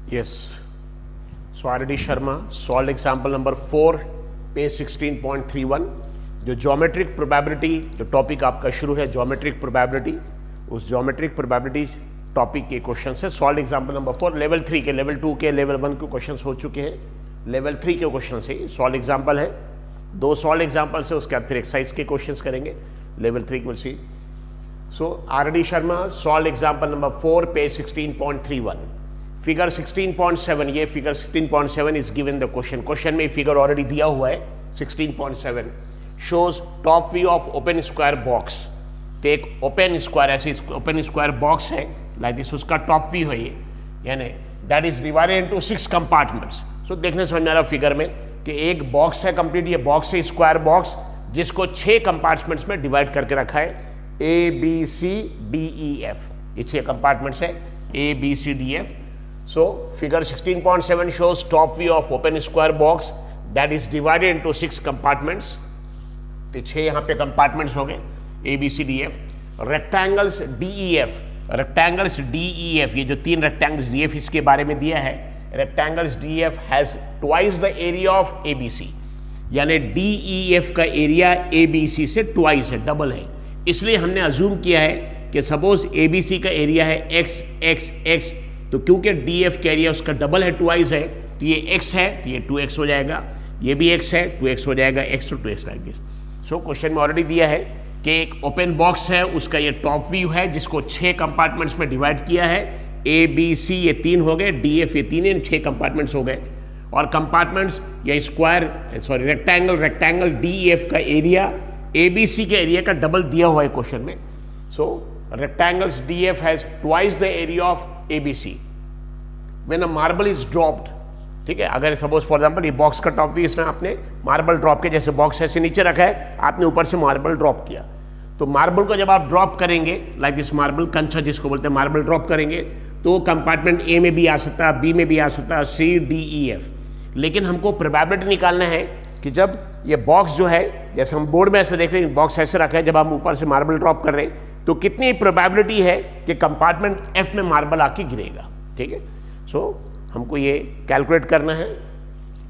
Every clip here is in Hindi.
Yes. So R.D. Sharma solved example number 4, page 16.31. जो ज्योमेट्रिक प्रोबेबिलिटी जो टॉपिक आपका शुरू है ज्योमेट्रिक प्रोबेबिलिटी, उस ज्योमेट्रिक प्रोबेबिलिटी टॉपिक के क्वेश्चन है। सॉल्व एग्जाम्पल नंबर 4 लेवल 3 के, लेवल 2 के, लेवल 1 के क्वेश्चन हो चुके हैं। लेवल 3 के क्वेश्चन से सॉल्व एग्जाम्पल है, 2 सॉल्व एग्जाम्पल से, उसके बाद फिर एक्सरसाइज के क्वेश्चन करेंगे। लेवल 3 को see. So R.D. Sharma solve example number 4, page 16.31। Figure 16.7, ये figure 16.7 is given the question. Question में फिगर ऑलरेडी दिया हुआ है 16.7 shows top view of open square box. तो एक ओपन स्क्वायर, ऐसे ओपन स्क्वायर बॉक्स है लाइक दिस, उसका टॉप व्यू है ये, यानी that is divided into 6 compartments. So देखने समझ में आ रहा फिगर में कि एक बॉक्स है कंप्लीट, ये बॉक्स है स्क्वायर बॉक्स, जिसको 6 कंपार्टमेंट्स में डिवाइड करके रखा है A B C D E F। ये 6 कंपार्टमेंट्स है A B C D F। So figure 16.7 shows top view of open square box that is divided into 6 compartments। तो 6 यहाँ पे compartments हो गए A B C D F। rectangles D E F, rectangles D E F, ये जो 3 rectangles D F इसके बारे में दिया है। rectangles D E F has twice the area of A B C, यानी D E F का एरिया A B C से ट्वाइस है, डबल है। इसलिए हमने अज्यूम किया है कि सपोज A B C का एरिया है x x x, तो क्योंकि डी एफ का एरिया उसका डबल है, ट्वाइस है, तो ये x है तो ये 2x हो जाएगा, ये भी x है 2x हो जाएगा, x तो 2x like this. So question में ऑलरेडी दिया है कि एक ओपन बॉक्स है, उसका ये टॉप व्यू है, जिसको 6 कंपार्टमेंट्स में डिवाइड किया है। A B C ये 3 हो गए, D F ये 3 है, 6 कंपार्टमेंट्स हो गए। और कंपार्टमेंट्स या square sorry rectangle D E F का एरिया A B C के एरिया का डबल दिया हुआ है क्वेश्चन में। So rectangles D F has twice the area of ABC when a marble is dropped। ठीक है, अगर सपोज फॉर एग्जांपल ये बॉक्स का टॉप व्यू, इसमें आपने मार्बल ड्रॉप किया, जैसे बॉक्स ऐसे नीचे रखा है, आपने ऊपर से मार्बल ड्रॉप किया, तो मार्बल को जब आप ड्रॉप करेंगे लाइक दिस, मार्बल कंचा जिसको बोलते हैं, मार्बल ड्रॉप करेंगे तो कंपार्टमेंट A में भी आ सकता है, B में भी आ सकता है, C D E F। लेकिन हमको प्रोबेबिलिटी निकालना है कि जब ये बॉक्स जो है, जैसे हम बोर्ड में ऐसे देख रहे हैं, बॉक्स ऐसे रखा है, जब हम ऊपर से मार्बल ड्रॉप कर रहे हैं तो कितनी प्रोबेबिलिटी है कि कंपार्टमेंट F में मार्बल आके गिरेगा। ठीक है, सो हमको ये कैलकुलेट करना है।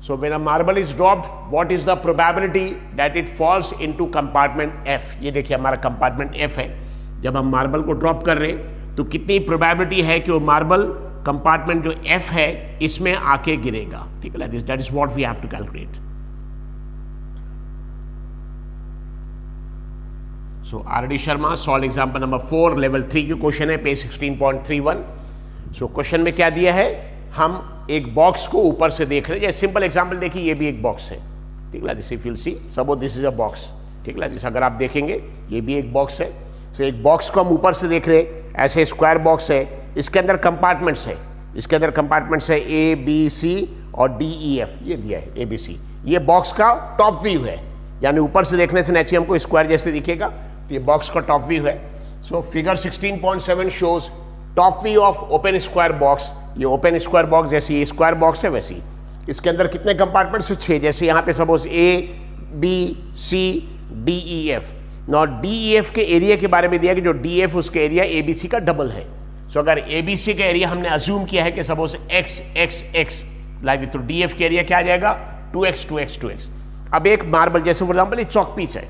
So when a marble is dropped, what is the probability that it falls into compartment F। ये देखिए हमारा कंपार्टमेंट F है, जब हम मार्बल को ड्रॉप कर रहे हैं तो कितनी प्रोबेबिलिटी है कि वो मार्बल कंपार्टमेंट जो F है इसमें आके गिरेगा। ठीक है, that is what we have to calculate. So R.D. Sharma solve example number 4 level 3 की क्वेश्चन है, पेज 16.31। सो क्वेश्चन में क्या दिया है, हम एक बॉक्स को ऊपर से देख रहे हैं। जैसे सिंपल एग्जांपल देखिए, ये भी एक बॉक्स है। ठीक है, this if you see suppose this is a box. ठीक है, अगर आप देखेंगे ये भी एक बॉक्स है। सो एक बॉक्स को हम ऊपर से देख रहे हैं, ऐसे स्क्वायर बॉक्स है, इसके अंदर कंपार्टमेंट्स है, इसके अंदर कंपार्टमेंट्स है A B C और D E F, ये दिया है A B C। ये बॉक्स का टॉप व्यू है, यानी ऊपर से देखने से नेचुरली हमको स्क्वायर जैसे दिखेगा, तो ये बॉक्स का टॉप व्यू है। So figure 16.7 shows top view of open square box. ये ओपन स्क्वायर बॉक्स, जैसे ये स्क्वायर बॉक्स है वैसी, इसके अंदर कितने कंपार्टमेंट्स है 6, जैसे यहाँ पे suppose A B C D E F। नॉ D E F के एरिया के बारे में दिया कि जो D F उसके एरिया A B C का डबल है। सो अगर A B C का एरिया हमने अज्यूम किया है कि suppose x x x like, तो D F के एरिया क्या आ जाएगा 2x 2x 2x। अब एक मार्बल, जैसे फॉर एग्जाम्पल ये चॉक पीस है,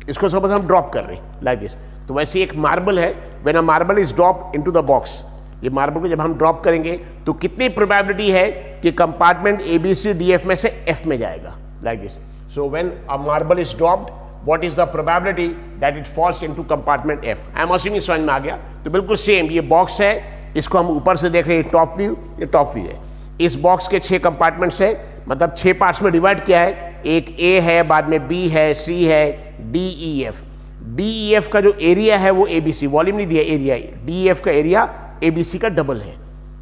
इसको सपोज हम ड्रॉप कर रहे हैं लाइक दिस, तो वैसे एक मार्बल है, when a marble is drop into the box, ये मार्बल को जब हम ड्रॉप करेंगे तो कितनी प्रोबेबिलिटी है कि compartment A B C D F में से F में जाएगा like this. So when a marble is dropped, what is the probability that it falls into compartment F। I am assuming समझ में आ गया। तो बिल्कुल सेम ये बॉक्स है, इसको हम ऊपर से देख रहे हैं, टॉप व्यू, ये टॉप व्यू है। इस बॉक्स के 6 कंपार्टमेंट्स है, मतलब 6 पार्ट्स में डिवाइड किया है, एक A है, बाद में B है, C है, D E F। D E F का जो एरिया है वो A B C, वॉल्यूम नहीं दिया, एरिया, D E F का एरिया A B C का डबल है।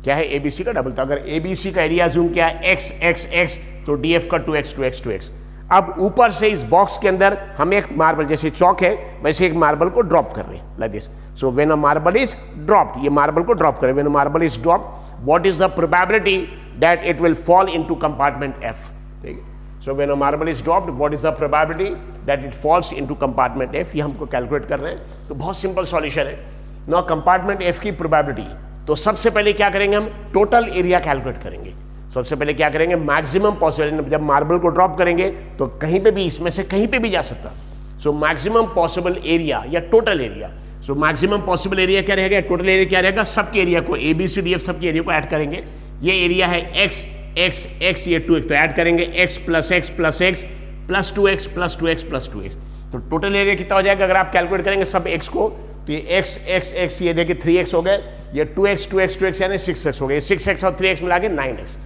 क्या है A B C का डबल, तो अगर A B C का एरिया जूम किया x x x, तो D F का 2x 2x 2x। अब ऊपर से इस बॉक्स के अंदर हम एक मार्बल, जैसे चौक है वैसे एक मार्बल को ड्रॉप कर रहे हैं like this. So when a marble is dropped, ये मार्बल को ड्रॉप करें, when a marble is dropped, what is the probability that it will fall into compartment F। ठीक है, so when a marble is dropped, what is the probability that it falls into compartment F। ये हमको कैलकुलेट कर रहे हैं, तो बहुत सिंपल सॉल्यूशन है। नाउ कंपार्टमेंट F की प्रोबेबिलिटी, तो सबसे पहले क्या करेंगे, हम टोटल एरिया कैलकुलेट करेंगे। सबसे पहले क्या करेंगे, मैक्सिमम पॉसिबल, जब मार्बल को ड्रॉप करेंगे तो कहीं पे भी, इसमें से कहीं पे भी जा सकता। सो मैक्सिमम पॉसिबल एरिया या total area. So maximum possible area क्या रहेगा, टोटल एरिया क्या रहेगा, सबके एरिया को, A B C D F सबके एरिया को ऐड करेंगे। ये एरिया है x x x, ये 2x, तो ऐड करेंगे x plus x plus x plus 2x plus 2x plus 2x। तो टोटल एरिया कितना हो जाएगा अगर आप कैलकुलेट करेंगे सब x को, तो ये x x x, ये देखिए 3x हो गए, ये 2x 2x 2x यानी 6x हो गए, 6x और 3x मिला के 9x,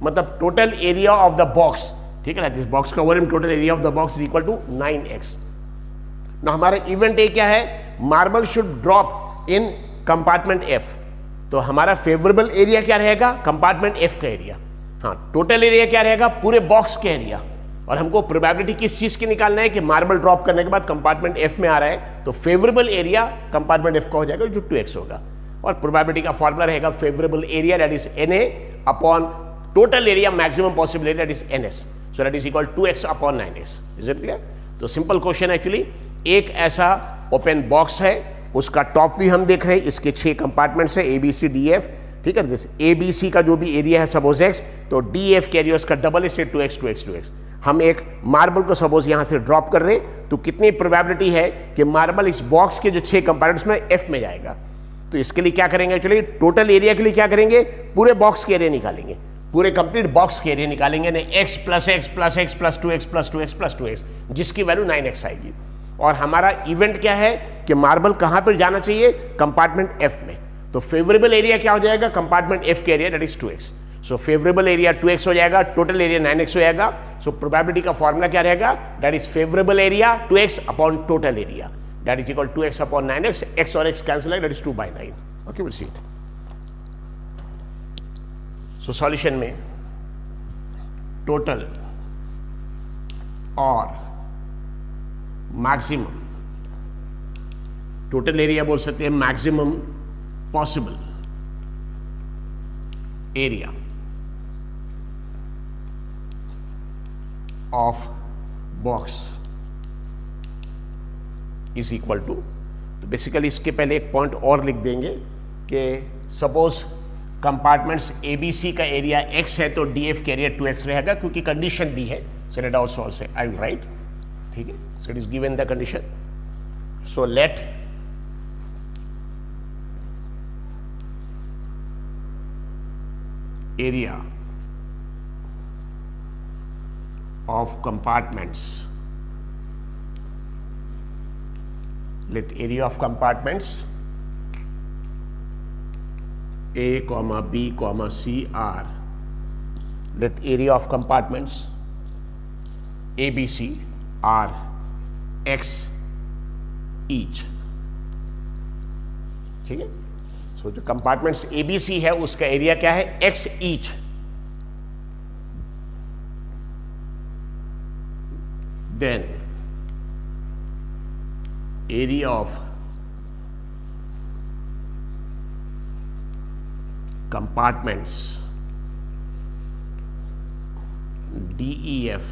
मतलब total area of the box, ठीक है ना, दिस बॉक्स का volume, total area of the box is equal to 9x। ना हमारा इवेंट ए क्या है, marble should drop in compartment F, तो हमारा फेवरेबल एरिया क्या रहेगा, कंपार्टमेंट F का एरिया। हाँ, टोटल एरिया क्या रहेगा, पूरे बॉक्स के एरिया। और हमको प्रोबेबिलिटी किस चीज की निकालना है कि मार्बल ड्रॉप करने के बाद कंपार्टमेंट F में आ रहा है, तो फेवरेबल एरिया कंपार्टमेंट F का हो जाएगा जो 2x होगा। और प्रोबेबिलिटी का फॉर्मूला रहेगा favourable area that is Na upon total area maximum possible area that is Ns, so that is equal 2x upon 9x। Is it clear? तो सिंपल क्वेश्चन एक्चुअली, एक ऐसा ओपन बॉक्स है, उसका टॉप व्यू हम देख रहे हैं, इसके 6 कंपार्टमेंट्स है A B C D F, ठीक है। जैसे ए बी सी का जो भी एरिया है सपोज x, तो डी एफ के एरिया उसका डबल है, 2x 2x 2x। हम एक मार्बल को सपोज यहां से ड्रॉप कर रहे हैं, तो कितनी प्रोबेबिलिटी है कि मार्बल इस बॉक्स के जो 6 कंपार्टमेंट्स में F में जाएगा। तो इसके लिए क्या करेंगे, एक्चुअली टोटल एरिया के लिए क्या करेंगे, पूरे बॉक्स के एरिया निकालेंगे, पूरे कंप्लीट बॉक्स के एरिया निकालेंगे, x plus x plus x plus 2x plus 2x plus 2x, जिसकी वैल्यू 9x आएगी। और हमारा इवेंट क्या है कि मार्बल कहां पर जाना चाहिए, कंपार्टमेंट F में। तो फेवरेबल एरिया क्या हो जाएगा, कंपार्टमेंट F के area that is 2x। So favourable area 2x हो जाएगा, टोटल एरिया 9x हो जाएगा। सो प्रोबेबिलिटी का फॉर्मूला क्या रहेगा, that is favourable area 2x upon total area that is equal 2x upon 9x, x और x कैंसिल है, that is 2/9। Okay, will see it. So solution में टोटल और मैक्सिमम, टोटल एरिया बोल सकते हैं, maximum possible area of box is equal to, तो बेसिकली इसके पहले एक पॉइंट और लिख देंगे कि suppose compartments A B C का एरिया x है, तो डी एफ का एरिया 2x रहेगा, क्योंकि कंडीशन दी है। So let also say I will write, ठीक है। So it is given the condition, so let area of compartments, let area of compartments A comma B comma C are, let area of compartments A B C are x each, ठीक है। सो जो कंपार्टमेंट्स A B C है उसका एरिया क्या है, x each। Then area of compartments DEF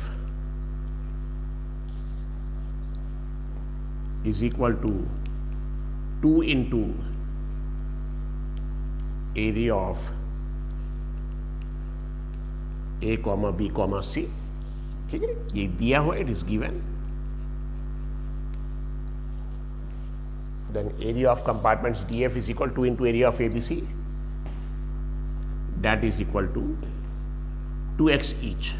is equal to 2 into area of A comma B comma C, ठीक है। ये दिया हुआ, it is given. Then area of compartments DF is equal to into area of ABC that is equal to 2x each,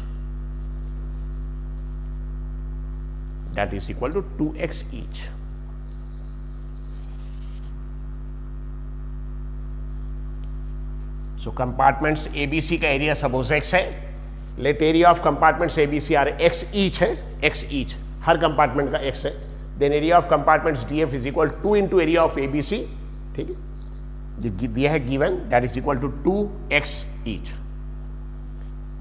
that is equal to 2x each. So compartments ABC का एरिया सपोज x है, let area of compartments ABC are x each है, x ईच हर कंपार्टमेंट का x है। Then area of compartments DF is equal 2 into area of ABC, ठीक है, जो दिया है given, that is equal to 2x each.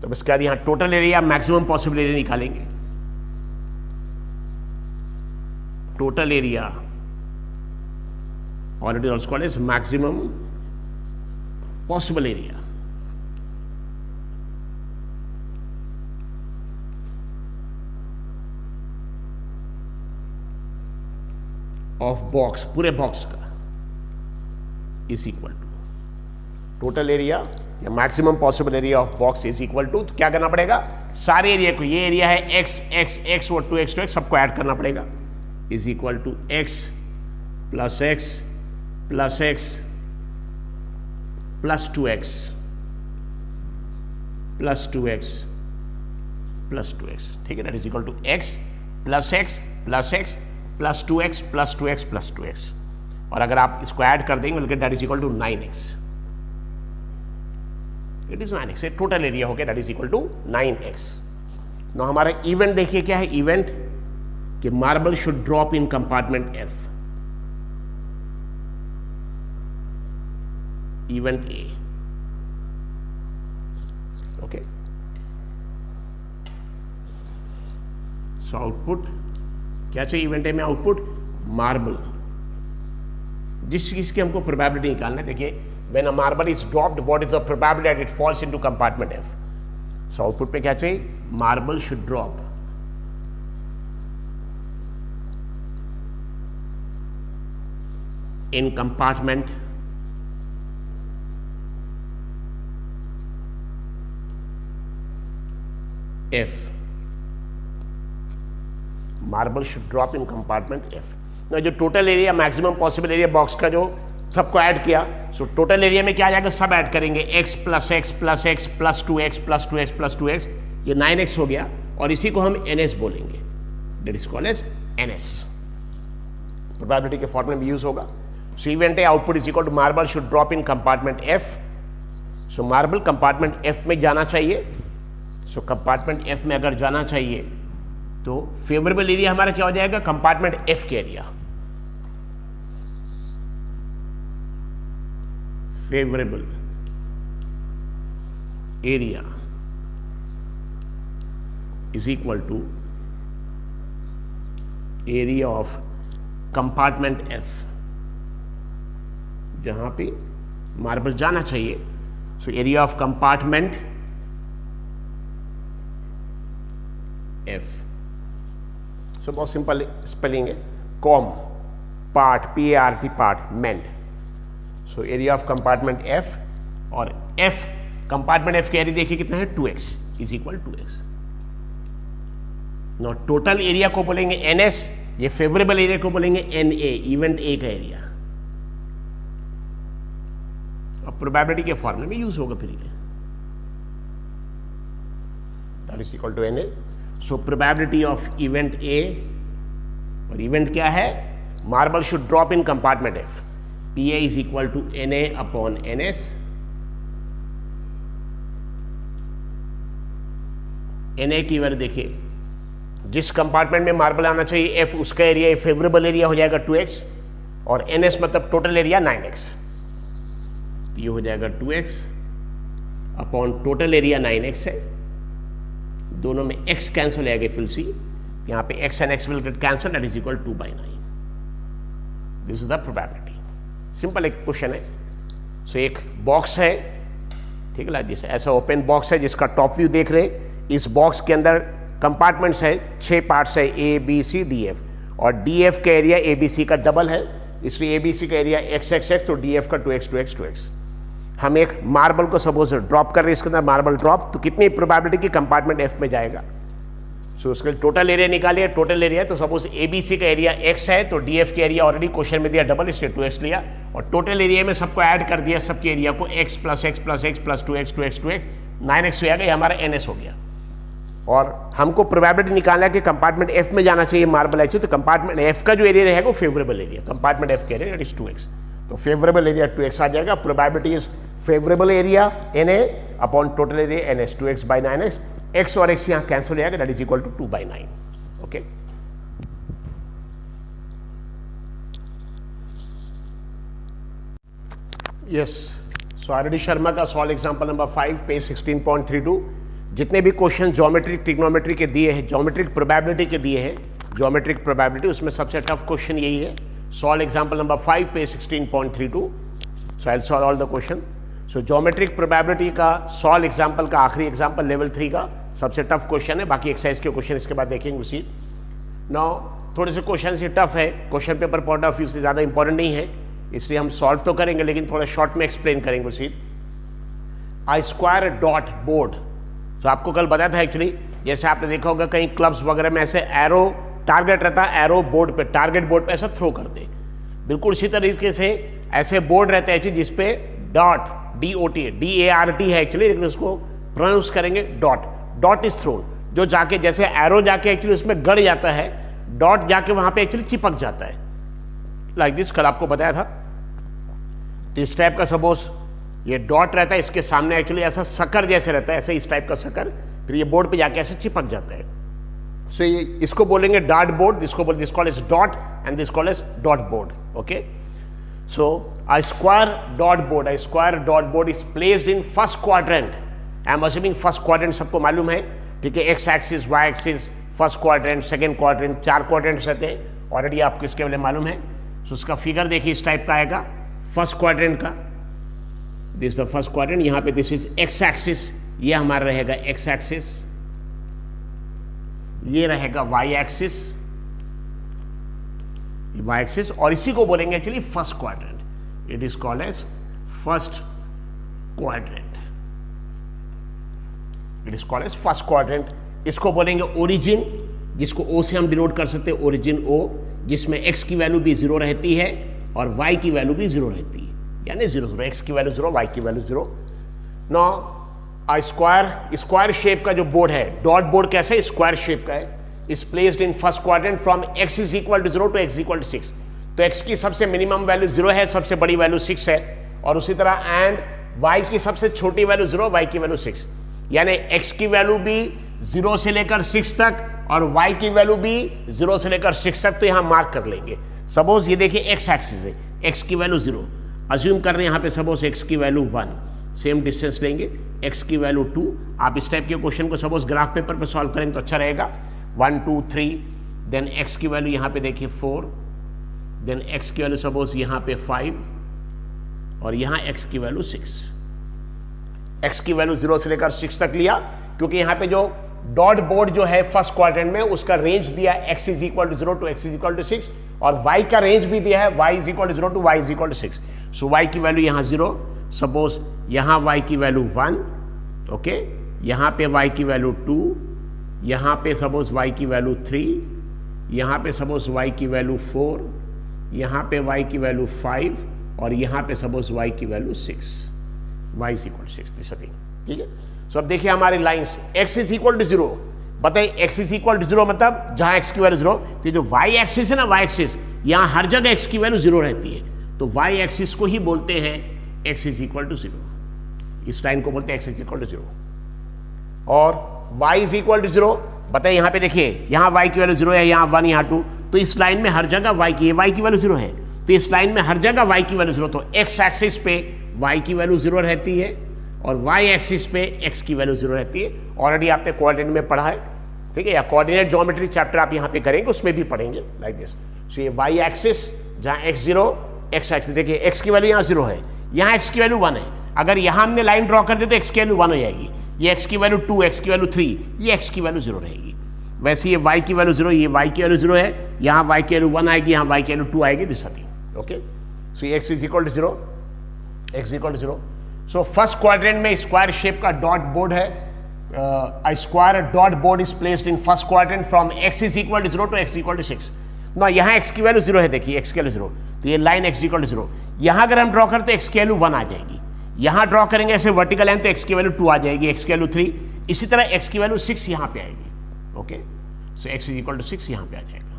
तो इसके बाद यहां total area maximum possible area निकालेंगे। टोटल एरिया और it is also called as maximum possible area of box, पूरे बॉक्स का, is equal to total area या maximum possible area of box is equal to, क्या करना पड़ेगा, सारे एरिया को, ये एरिया है x x x और 2x 2x सबको ऐड करना पड़ेगा, is equal to x plus x plus x plus 2x plus 2x plus 2x, ठीक है, that is equal to x plus x plus x plus 2x plus 2x plus 2x, और अगर आप इसको ऐड कर देंगे बल्कि that is equal to 9x, it is 9x, ये टोटल एरिया हो गया, that is equal to 9x। Now हमारा इवेंट देखिए क्या है, इवेंट कि marble should drop in compartment F, event A, okay. So output क्या चाहिए इवेंट ए में, आउटपुट मार्बल, जिस चीज की हमको प्रोबेबिलिटी निकालना है, देखिए when a marble is dropped what is the probability that it falls into compartment F, so output पे क्या चाहिए, marble should drop in compartment F, marble should drop in compartment F। ना जो total area maximum possible area box का जो सबको ऐड किया, सो टोटल एरिया में क्या आ जाएगा, सब ऐड करेंगे, x plus x plus x plus 2x plus 2x plus 2x, ये 9x हो गया, और इसी को हम ns बोलेंगे, that is called as ns, probability के फॉर्मूले में यूज होगा। So event A output is equal to marble should drop in compartment F, so marble compartment F में जाना चाहिए, सो कंपार्टमेंट F में अगर जाना चाहिए तो फेवरेबल एरिया हमारा क्या हो जाएगा, कंपार्टमेंट F के area, favourable area is equal to area of compartment F, जहां पे मार्बल जाना चाहिए, so area of compartment F, so बहुत सिंपल स्पेलिंग है, com part PART part ment, so area of compartment F, और F कंपार्टमेंट F के एरिया देखिए कितना है, 2x is equal 2x। No total area को बोलेंगे NS, ये फेवरेबल एरिया को बोलेंगे NA, इवेंट A का एरिया, और प्रोबेबिलिटी के फॉर्मूले में यूज होगा फिर ये, that is equal to NA। So probability of event A, और इवेंट क्या है, marble should drop in compartment F, PA is equal to NA upon NS, NA की वैल्यू देखिए, जिस कंपार्टमेंट में मार्बल आना चाहिए F, उसका एरिया फेवरेबल एरिया हो जाएगा 2x, और NS मतलब टोटल एरिया 9x, ये हो जाएगा 2x upon total area 9x है, दोनों में x कैंसिल हो जाएगा फिर सी, यहाँ पे x and x will get cancel, that is equal 2/9, this is the probability. Simple एक क्वेश्चन है। सो एक बॉक्स है, ठीक है, लाइक दिस, ऐसा ओपन बॉक्स है जिसका टॉप व्यू देख रहे हैं। इस बॉक्स के अंदर कंपार्टमेंट्स है, 6 पार्ट्स है, A B C D F, और DF का एरिया ABC का डबल है, इसलिए ABC का एरिया XXX, तो DF का 2x 2x 2x। हम एक मार्बल को सपोज ड्रॉप कर रहे हैं, इसके अंदर मार्बल ड्रॉप, तो कितनी प्रोबेबिलिटी की कंपार्टमेंट F में जाएगा। सो उसके टोटल एरिया निकालिए, टोटल एरिया, तो सपोज ABC का एरिया x है, तो DF के एरिया ऑलरेडी क्वेश्चन में दिया डबल, इसलिए 2x लिया, और टोटल एरिया में सबको ऐड कर दिया, सबके एरिया को x plus x plus x plus 2x 2x 2x 9x हो गया, ये हमारा NS हो गया। और हमको प्रोबेबिलिटी निकालना है कि कंपार्टमेंट F में जाना चाहिए मार्बल एक्चुअली, तो कंपार्टमेंट F का जो एरिया रहेगा वो फेवरेबल एरिया, कंपार्टमेंट F के एरिया दैट इज 2x, तो फेवरेबल एरिया 2x आ जाएगा। Probability is favourable area NA upon total area NS, 2x by 9x, x और x यहाँ कैंसिल हो जाएगा, that is equal to 2/9। Okay, yes. So RD. Sharma का सॉल्व एग्जांपल नंबर 5 पेज 16.32। जितने भी क्वेश्चन ज्योमेट्रिक ट्रिग्नोमेट्री के दिए हैं, ज्योमेट्रिक प्रोबेबिलिटी के दिए हैं, ज्योमेट्रिक प्रोबेबिलिटी, उसमें सबसे टफ क्वेश्चन यही है। Solve example number 5 page 16.32। So I will solve all the question. So geometric probability का सॉल्व एग्जांपल का आखिरी एग्जांपल लेवल 3 का सबसे टफ क्वेश्चन है, बाकी एक्सरसाइज के क्वेश्चन इसके बाद देखेंगे उसी। नाउ थोड़े से क्वेश्चन से टफ है, question paper point of view से ज़्यादा इंपॉर्टेंट नहीं है, इसलिए हम सॉल्व तो करेंगे लेकिन थोड़ा शॉर्ट में एक्सप्लेन करेंगे उसी। आई स्क्वायर डॉट बोर्ड। तो आपको कल बताया था एक्चुअली, जैसे आपने देखा होगा कहीं क्लब्स वगैरह में ऐसे एरो टारगेट रहता है, एरो बोर्ड पे, टारगेट बोर्ड पे ऐसा थ्रो कर दे। बिल्कुल इसी तरीके से ऐसे बोर्ड रहते हैं एक्चुअली जिसपे डॉट, DOT, DART है एक्चुअली, लेकिन उसको प्रोनाउंस करेंगे डॉट। डॉट इज थ्रोन, जो जाके जैसे एरो जाके एक्चुअली उसमें गड़ जाता है, डॉट जाके वहां पे एक्चुअली चिपक जाता है, लाइक दिस। कल आपको बताया था। तो इस टाइप का सपोज ये डॉट रहता है, इसके सामने एक्चुअली ऐसा सकर जैसे रहता है, ऐसे इस टाइप का सकर, फिर ये बोर्ड पे जाके ऐसे चिपक जाता है। सो ये इसको बोलेंगे dot board, this called as dot and this called as dot board. Okay, so a square dot board is placed in first quadrant. I am assuming first quadrant सबको मालूम है, ठीक है, x axis, y axis, first quadrant, second quadrant, 4 quadrants रहते हैं, ऑलरेडी आपको इसके बारे में मालूम है। सो उसका फिगर देखिए इस टाइप का आएगा फर्स्ट क्वाड्रेंट का। दिस द फर्स्ट क्वाड्रेंट, यहाँ पे दिस इज x एक्सिस, ये हमारा रहेगा x एक्सिस, ये रहेगा y एक्सिस, y एक्सिस, और इसी को बोलेंगे actually first quadrant. It is called as first quadrant, it is called as first quadrant. इसको बोलेंगे ओरिजिन, जिसको O से हम डिनोट कर सकते हैं, ओरिजिन O, जिसमें x की वैल्यू भी 0 रहती है और y की वैल्यू भी 0 रहती है, यानी 0 0, x की वैल्यू 0, y की वैल्यू 0। नाउ स्क्वायर शेप का जो बोर्ड है, डॉट बोर्ड कैसे स्क्वायर शेप का है, is placed in first quadrant from x is equal to 0 to x equal to 6। तो x की सबसे मिनिमम वैल्यू 0 है, सबसे बड़ी वैल्यू 6 है, और उसी तरह एंड y की सबसे छोटी वैल्यू 0, y की वैल्यू 6, यानी x की वैल्यू भी 0 से लेकर 6 तक और y की वैल्यू भी 0 से लेकर 6 तक। तो यहां मार्क कर लेंगे। सपोज ये देखिए x एक्सिस है, x की वैल्यू 0, अज्यूम कर रहे हैं यहाँ पे सपोज x की वैल्यू 1, सेम डिस्टेंस लेंगे, x की वैल्यू 2। आप इस टाइप के क्वेश्चन को सपोज ग्राफ पेपर पे सॉल्व करेंगे तो अच्छा रहेगा। 1 2 3, देन x की वैल्यू यहाँ पे देखिए 4, देन x की वैल्यू सपोज यहाँ पे 5 और यहाँ x की वैल्यू 6। x की वैल्यू 0 से लेकर 6 तक लिया, क्योंकि यहाँ पे जो डॉट बोर्ड जो है फर्स्ट क्वाड्रेंट में, उसका रेंज दिया x is equal to 0 to x is equal to 6, और y का रेंज भी दिया है y is equal to 0 to y is equal to 6। So y की वैल्यू यहाँ 0, सपोज यहाँ y की वैल्यू 1, ओके, यहाँ पे y की वैल्यू 2, यहाँ पे सपोज y की वैल्यू 3, यहाँ पे सपोज y की वैल्यू 4, यहाँ पे y की वैल्यू 5, और यहाँ पे सपोज y की value 6, y is equal to 6, ठीक है। सो अब देखिए हमारी lines, x is equal to 0, बताइए x इज इक्वल टू 0 मतलब जहाँ x की वैल्यू 0, तो जो y एक्सिस है ना, y एक्सिस, यहाँ हर जगह x की वैल्यू 0 रहती है, तो y एक्सिस को ही बोलते हैं x इज इक्वल टू 0। इस लाइन को बोलते हैं x इज इक्वल टू 0, और y इज इक्वल टू 0, बताइए यहाँ पे देखिए, यहाँ y की वैल्यू 0 है, यहाँ 1, यहाँ 2, तो इस लाइन में हर जगह y की वैल्यू 0 है, तो इस लाइन में हर जगह y की वैल्यू 0, तो x एक्सिस पे y की वैल्यू 0 रहती है और y एक्सिस पे x की वैल्यू 0 रहती है। ऑलरेडी आपने कोऑर्डिनेट में पढ़ा है, ठीक है, या कोऑर्डिनेट ज्योमेट्री चैप्टर आप यहाँ पे करेंगे, उसमें भी पढ़ेंगे लाइक दिस। सो ये y एक्सिस जहाँ x0, x एक्सिस देखिए x की वैल्यू यहाँ 0 है, यहाँ x की वैल्यू 1 है, अगर यहाँ हमने लाइन ड्रॉ कर दे तो x की वैल्यू 1 हो जाएगी, ये x की वैल्यू 2, x की वैल्यू 3, ये x की वैल्यू 0 रहेगी। वैसे ये y की वैल्यू 0, ये y की वैल्यू 0 है, यहाँ y की वैल्यू 1 आएगी, यहाँ y की वैल्यू 2 आएगी, this thing, okay. So x is equal to 0, x equal to 0। So first quadrant में स्क्वायर शेप का डॉट बोर्ड है, a square dot board is placed in first quadrant from x is equal to 0 to x equal to 6। ना यहाँ x की वैल्यू 0 है, देखिए x की वैल्यू 0, तो ये लाइन x इक्वल टू 0, यहाँ अगर हम ड्रॉ करते x की वैल्यू 1 आ जाएगी, यहाँ ड्रॉ करेंगे ऐसे वर्टिकल लाइन तो x की वैल्यू 2 आ जाएगी, x की वैल्यू 3, इसी तरह x की वैल्यू 6 यहाँ पे आएगी, okay. So x is equal to 6 यहाँ पे आ जाएगा,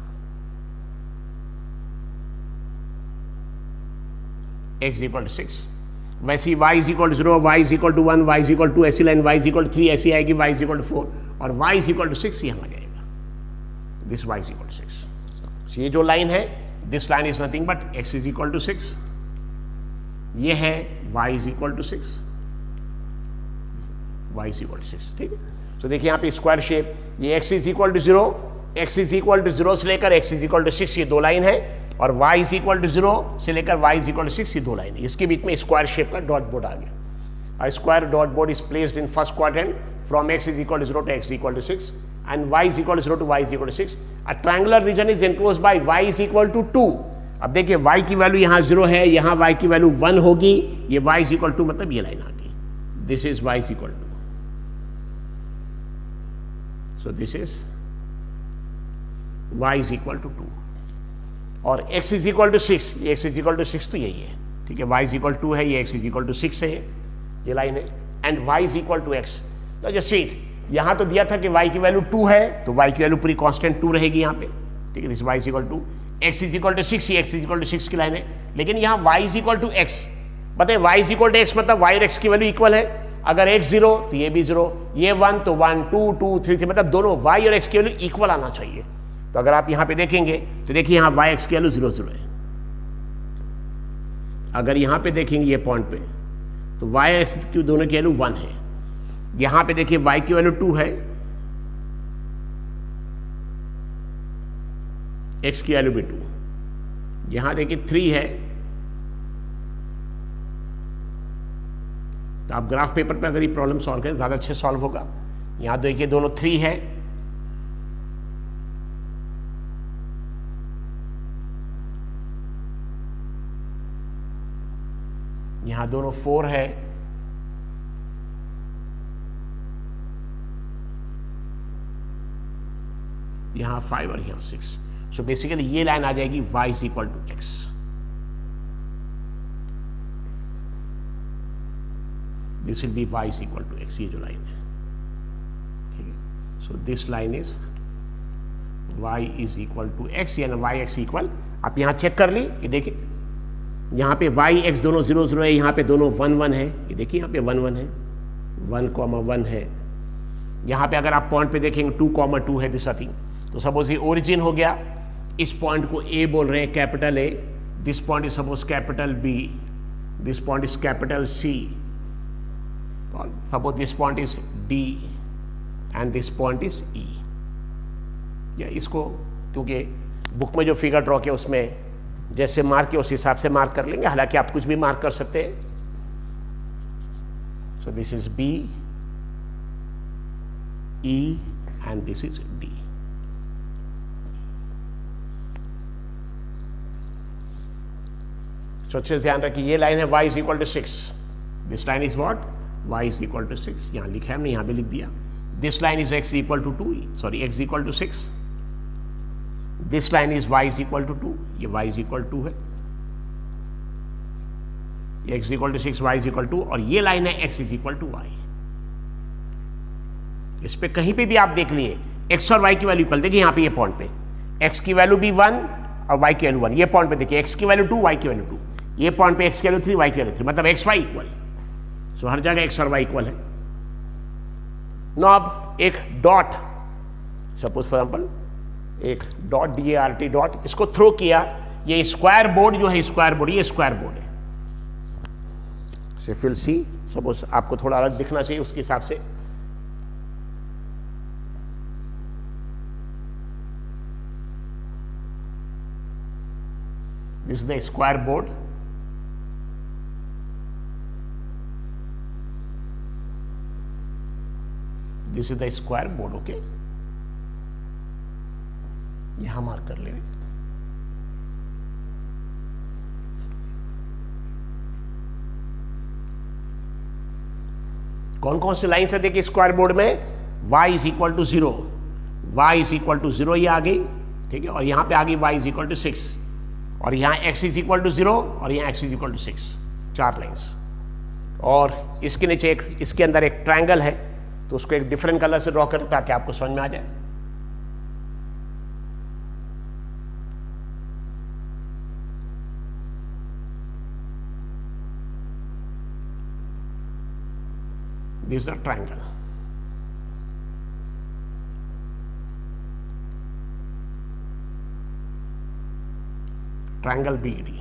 x इक्वल टू 6। वैसे y is equal to 0, y is equal to 1, y is equal to, ऐसी line y is equal to 3 ऐसी आएगी, y इज इक्वल टू 4, और y इज इक्वल टू 6 यहाँ आ जाएगा, this y is equal to 6। ये जो लाइन है, this line is nothing but x is equal to 6, ये है y is equal to 6, y is equal to 6, ठीक है। तो देखिए यहाँ पे स्क्वायर शेप, ये x is equal to 0, x is equal to 0 से लेकर x इज इक्वल टू 6, ये 2 लाइन है, और y इज इक्वल टू 0 से लेकर y इज इक्वल टू 6, ये 2 लाइन है, इसके बीच में स्क्वायर शेप का डॉट बोर्ड आ गया। A square dot board is placed in first quadrant from x is equal to 0 to x equal to 6 and y is equal to 0 to y is equal to 6. A triangular region is enclosed by y is equal to 2. अब देखिए y की वैल्यू यहाँ 0 है, यहाँ y की वैल्यू 1 होगी, ये y is equal to मतलब ये लाइन आ गई, this is y is equal to, so this is y is equal to 2 और x is equal to 6, ये x is equal to 6 तो यही है, ठीक है, y is equal to 2 है, ये x is equal to 6 है, ये लाइन है, and y is equal to x। तो जस्ट सी इट, यहाँ तो दिया था कि y की वैल्यू 2 है, तो y की वैल्यू पूरी कांस्टेंट 2 रहेगी यहाँ पे, ठीक है, this y is equal to x is equal to 6, ये x is equal to 6 की लाइन है, लेकिन यहाँ y is equal to x, बताइए y is equal to x मतलब y और x की वैल्यू इक्वल है, अगर x 0 तो ये भी 0, ये 1 तो 1, 2 2 3 3, मतलब दोनों y और x की वैल्यू इक्वल आना चाहिए। तो अगर आप यहाँ पे देखेंगे तो देखिए यहाँ y x की वैल्यू 0 0 है, अगर यहाँ पे देखेंगे ये पॉइंट पे तो y x की दोनों की वैल्यू 1 है, यहाँ पे देखिए y की वैल्यू 2 है, x की वैल्यू भी 2, यहाँ देखिए 3 है, तो आप ग्राफ पेपर पे अगर ये प्रॉब्लम सॉल्व करें ज़्यादा अच्छे सॉल्व होगा। यहाँ देखिए दोनों 3 है, यहाँ दोनों 4 है, यहाँ 5 और यहाँ 6। सो बेसिकली ये लाइन आ जाएगी y is equal to x। This will be y is equal to x, ये जो लाइन है, ठीक है। So this line is y is equal to x, यानी y x इक्वल, आप यहाँ चेक कर ली, ये देखिए यहाँ पे y x दोनों 0 0 है, यहाँ पे दोनों 1 1 है, ये देखिए यहाँ पे 1 1 है, 1 है, यहाँ पे अगर आप पॉइंट पे देखेंगे 2 2 है, दिस थिंग। तो सपोज ये ओरिजिन हो गया, इस पॉइंट को A बोल रहे हैं, capital A, this point is suppose capital B, this point is capital C, suppose this point is D and this point is E। या इसको क्योंकि बुक में जो फिगर ड्रॉ किया उसमें जैसे मार्क किया उस हिसाब से मार्क कर लेंगे, हालांकि आप कुछ भी मार्क कर सकते हैं। So this is B, E and this is D। तो अच्छे से ध्यान रखिए, ये लाइन है y is equal to 6, this line is what, y is equal to 6, यहाँ लिखा है हमने, यहाँ भी लिख दिया। This line is x equal to 2, sorry x equal to 6, this line is y is equal to 2, ये y is equal to 2 है, ये x equal to 6, y is equal to 2, और ये लाइन है x is equal to y। इस पे कहीं पे भी आप देख लिए x और y की वैल्यू इक्वल, देखिए यहाँ पे ये पॉइंट पे x की वैल्यू भी 1 और y की वैल्यू 1, ये पॉइंट पे देखिए x की वैल्यू 2, y की वैल्यू 2, ये पॉइंट पे x की वैल्यू 3, y की वैल्यू 3, मतलब x y इक्वल। सो हर जगह x और y इक्वल है। नो अब एक डॉट, सपोज फॉर एग्जाम्पल एक डॉट DART डॉट, इसको थ्रो किया, ये स्क्वायर बोर्ड जो है, स्क्वायर बोर्ड, ये स्क्वायर बोर्ड है, फिल सी, सपोज आपको थोड़ा अलग दिखना चाहिए उसके हिसाब से। This is the square board. This is the square board, okay? यहां मार्क कर लेंगे। कौन कौन सी लाइन से देखिए स्क्वायर बोर्ड में, y is equal to 0, y is equal to 0 ये आ गई, ठीक है, और यहां पे आ गई y is equal to 6, और यहाँ x इज इक्वल टू 0 और यहाँ x is equal to 6, 4 lines. और इसके नीचे एक, इसके अंदर एक ट्रायंगल है, तो उसको एक डिफरेंट कलर से ड्रॉ करें ताकि आपको समझ में आ जाए। This is the triangle. Triangle BD।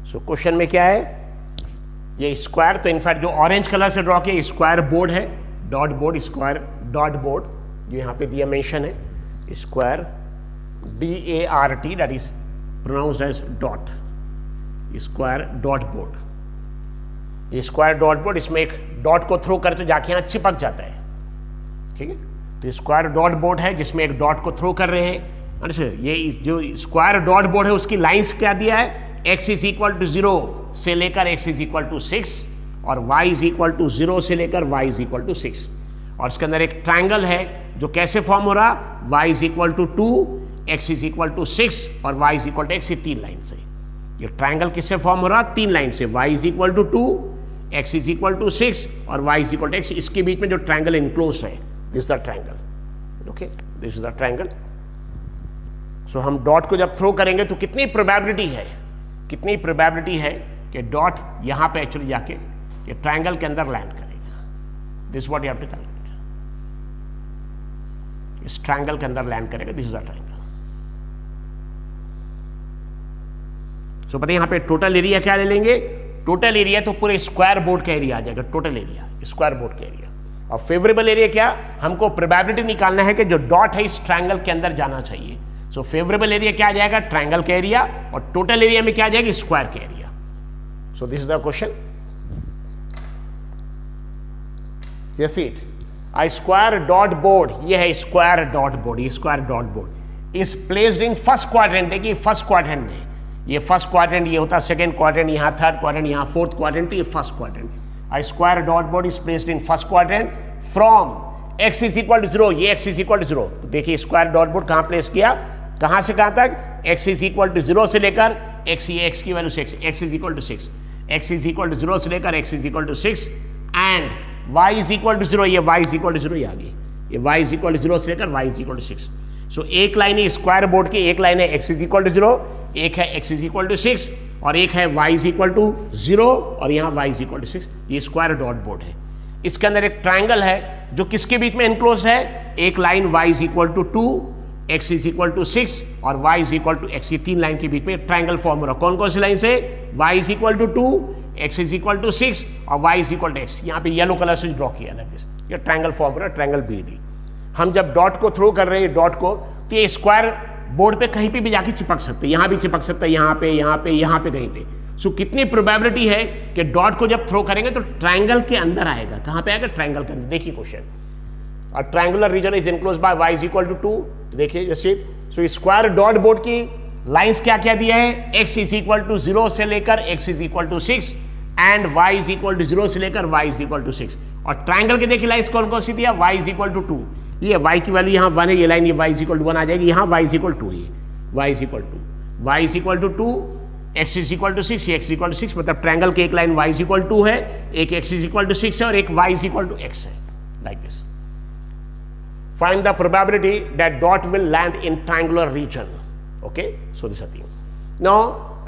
So question में क्या है, ये स्क्वायर, तो इनफैक्ट जो ऑरेंज कलर से ड्रॉ किया स्क्वायर बोर्ड है, dot board, square dot board, जो यहाँ पे दिया मेंशन है, square DART, that is pronounced as dot, square dot board. ये स्क्वायर डॉट बोर्ड, इसमें एक डॉट को थ्रो करे तो जाके यहाँ चिपक जाता है, ठीक है। तो स्क्वायर डॉट बोर्ड है जिसमें एक डॉट को थ्रो कर रहे हैं, ये जो स्क्वायर डॉट बोर्ड है उसकी लाइंस क्या दिया है, x इज इक्वल टू 0 से लेकर x इज इक्वल टू 6 और y इज इक्वल टू 0 से लेकर y इज इक्वल टू 6। और इसके अंदर एक ट्राइंगल है जो कैसे फॉर्म हो रहा, y is equal to 2, x is equal to 6 और y is equal to x, ये 3 लाइन से। ये ट्राइंगल किससे फॉर्म हो रहा, 3 लाइन से, y is equal to 2, x is equal to 6 और y is equal to x। इसके बीच में जो ट्राइंगल इनक्लोज है, this is the triangle. Okay, this is the triangle. So हम डॉट को जब थ्रो करेंगे तो कितनी प्रोबेबिलिटी है कि डॉट यहां पे एक्चुअली जाके ये ट्राइंगल के अंदर लैंड करेगा। This what you have to calculate, इस ट्राइंगल के अंदर लैंड करेगा। This is the triangle. So पता है यहां पे टोटल एरिया क्या ले लेंगे, टोटल एरिया तो पूरे स्क्वायर बोर्ड का एरिया आ जाएगा, टोटल एरिया स्क्वायर बोर्ड का एरिया। और फेवरेबल एरिया क्या, हमको प्रोबेबिलिटी निकालना है कि जो डॉट है इस ट्राइंगल के अंदर जाना चाहिए। सो फेवरेबल एरिया क्या आ जाएगा, ट्राइंगल का एरिया, और टोटल एरिया में क्या आ जाएगा, स्क्वायर का area. So this is the question. जैसे a square dot board, ये है स्क्वायर डॉट बोर्ड, ये square dot board is placed in first quadrant. देखिए फर्स्ट क्वाड्रेंट में, ये फर्स्ट क्वाड्रेंट, ये होता सेकंड क्वाड्रेंट, यहाँ थर्ड क्वाड्रेंट, यहाँ फोर्थ क्वाड्रेंट, ये first quadrant. a square dot board is placed in first quadrant from x is equal to 0, ये x is equal to 0। तो देखिए स्क्वायर डॉट बोर्ड कहाँ प्लेस किया, कहाँ से कहाँ तक, x is equal to 0 से लेकर x, ये x की value 6, x is equal to 6, x is equal to 0 से लेकर x is equal to 6 and y is equal to 0, ये y is equal to 0 ये आ गई, ये y is equal to 0 से लेकर y is equal to 6। सो एक लाइन है स्क्वायर बोर्ड की, एक लाइन है x is equal to 0, एक है x is equal to 6 और एक है y is equal to 0 और यहाँ y is equal to 6। ये स्क्वायर डॉट बोर्ड है। इसके अंदर एक ट्राइंगल है जो किसके बीच में इनक्लोज है, एक line y is equal to 2, x is equal to 6 और y is equal to x, ये 3 लाइन के बीच में ट्राइंगल फॉर्म हो रहा। कौन कौन सी लाइन से, y is equal to 2, x is equal to 6 और y is equal to x। यहाँ पे येलो कलर से ड्रॉ किया है, ये ट्राइंगल फॉर्म हो रहा है, ट्राइंगल BD। हम जब डॉट को थ्रो कर रहे हैं, डॉट को, तो ये स्क्वायर बोर्ड पे कहीं पे भी जाके चिपक सकते हैं, यहाँ भी चिपक सकता है, यहाँ पे, यहाँ पे, यहाँ पे, कहीं पे। सो कितनी प्रोबेबिलिटी है कि डॉट को जब थ्रो करेंगे तो ट्राइंगल के अंदर आएगा। कहाँ पे आएगा, ट्राइंगल के अंदर। देखिए क्वेश्चन, और triangular region is enclose by y is equal to 2। तो देखिए जैसे, सो स्क्वायर डॉट बोर्ड की लाइंस क्या क्या दिया है, x is equal to 0 से लेकर x is equal to 6 and y is equal to 0 से लेकर y is equal to 6। और ट्राइंगल के देखिए लाइंस कौन कौन सी दिया, y is equal to 2, ये y की वैल्यू यहाँ 1 है, ये लाइन ये y is equal to 1 आ जाएगी, यहाँ y is equal to 2 है, y is equal to 2, x is equal to 6, ये x is equal to 6, मतलब ट्राइंगल के एक line y is equal to 2 है, एक x is equal to 6 है और एक y is equal to x है, like this। Find the probability that dot will land in triangular region। Okay, so this is the thing। Now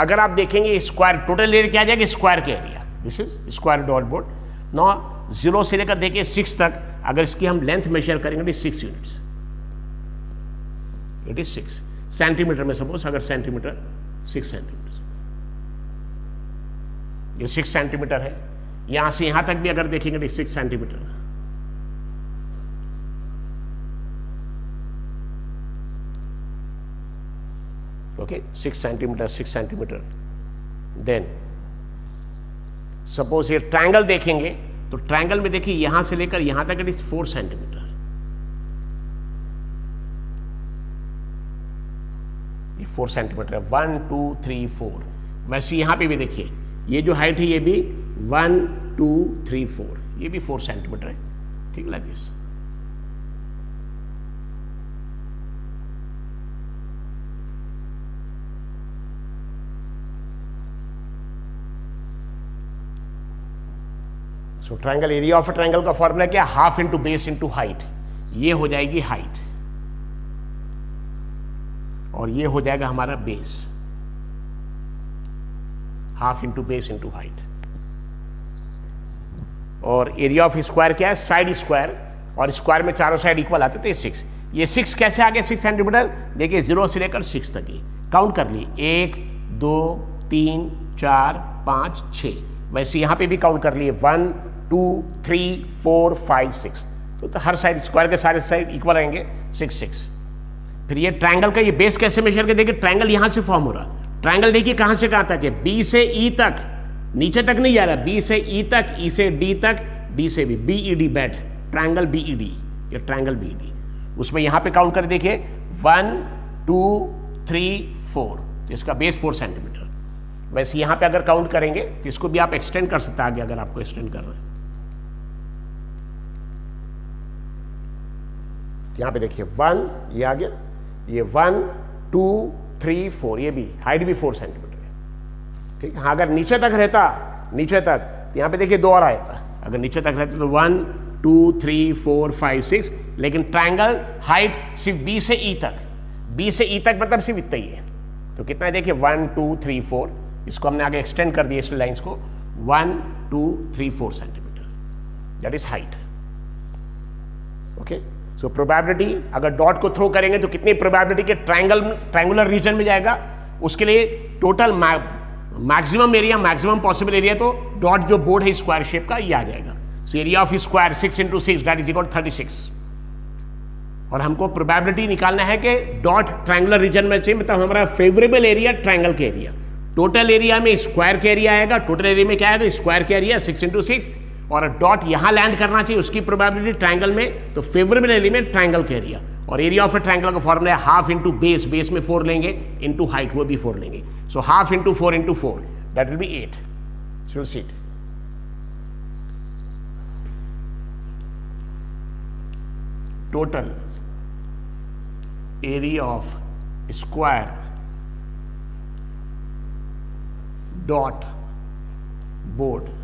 अगर आप देखेंगे स्क्वायर टोटल एरिया क्या आ जाएगा, स्क्वायर के area, this is square dot board. Now 0 से लेकर देखिए 6 तक, अगर इसकी हम लेंथ मेजर करेंगे तो 6 यूनिट्स, इट इज 6 सेंटीमीटर में, सपोज अगर सेंटीमीटर 6 सेंटीमीटर, ये 6 सेंटीमीटर है, यहां से यहां तक भी अगर देखेंगे तो 6 centimetre. Okay, 6 centimetre. Then suppose ये ट्राइंगल देखेंगे तो ट्राइंगल में देखिए यहां से लेकर यहां तक इट इज 4 सेंटीमीटर, ये 4 सेंटीमीटर है, 1 2 3 4। वैसे यहां पे भी देखिए ये जो हाइट है ये भी 1 2 3 4, ये भी 4 सेंटीमीटर है, ठीक like this. So triangle area of triangle का फॉर्मूला क्या, half into base into height. ये हो जाएगी हाइट और ये हो जाएगा हमारा base, half into base into height. और एरिया ऑफ स्क्वायर क्या है, साइड स्क्वायर, और स्क्वायर में चारों साइड इक्वल आते तो ये 6। ये 6 कैसे आ गया 6 सेंटीमीटर, देखिए 0 से लेकर 6 तक ही काउंट कर ली, 1 2 3 4 5 6। वैसे यहां पे भी काउंट कर लिए 1 2 3 4 5 6। तो हर साइड स्क्वायर के सारे साइड इक्वल रहेंगे, 6 6। फिर ये ट्राइंगल का ये बेस कैसे मेजर करके, देखिए ट्राइंगल यहां से फॉर्म हो रहा, ट्राइंगल देखिए कहां से कहां तक है, बी से ई तक, नीचे तक नहीं जा रहा, बी से ई तक, ई से डी तक, डी से भी, BED बेड, ट्राइंगल BED, ये ट्राइंगल BED। उसमें यहां पे काउंट कर देखिए 1 2 3 4, इसका बेस 4 सेंटीमीटर। वैसे यहां पे अगर काउंट करेंगे तो इसको भी आप एक्सटेंड कर सकते हैं आगे, अगर आपको एक्सटेंड करना है। यहां पे देखिए 1, ये आ गया, ये 1 2 3 4, ये भी हाइट भी 4 सेंटीमीटर है, ठीक है। हाँ, अगर नीचे तक रहता, नीचे तक, तो यहां पे देखिए 2 और आएगा। अगर नीचे तक रहता तो 1 2 3 4 5 6, लेकिन ट्रायंगल हाइट सिर्फ बी से ई तक, बी से ई तक मतलब सिर्फ इतना ही है। तो कितना है देखिए 1 2 3 4, इसको हमने आगे एक्सटेंड कर दिया इस लाइंस को, 1 2 3 4 centimetre, that is height. Okay, so probability अगर डॉट को थ्रो करेंगे तो कितनी प्रोबेबिलिटी के ट्रायंगुलर रीजन में जाएगा, उसके लिए total maximum area, maximum possible area, तो डॉट जो बोर्ड है स्क्वायर शेप का, ये आ जाएगा। सो area of square 6 × 6 that is equal 36। और हमको प्रोबेबिलिटी निकालना है कि डॉट ट्रायंगुलर रीजन में चाहिए, मतलब हमारा फेवरेबल एरिया ट्रायंगल के एरिया। टोटल एरिया में स्क्वायर के एरिया आएगा, टोटल एरिया में क्या आएगा, स्क्वायर के एरिया 6 × 6, और डॉट यहां लैंड करना चाहिए उसकी प्रोबेबिलिटी ट्रायंगल में, तो फेवरेबल एरिया में ट्रायंगल के एरिया। और एरिया ऑफ ए ट्रायंगल का फॉर्मूला है हाफ इंटू बेस, बेस में 4 लेंगे, इंटू हाइट, वो भी 4 लेंगे। So half into 4 into 4 that will be 8। So see it, total area of square dot board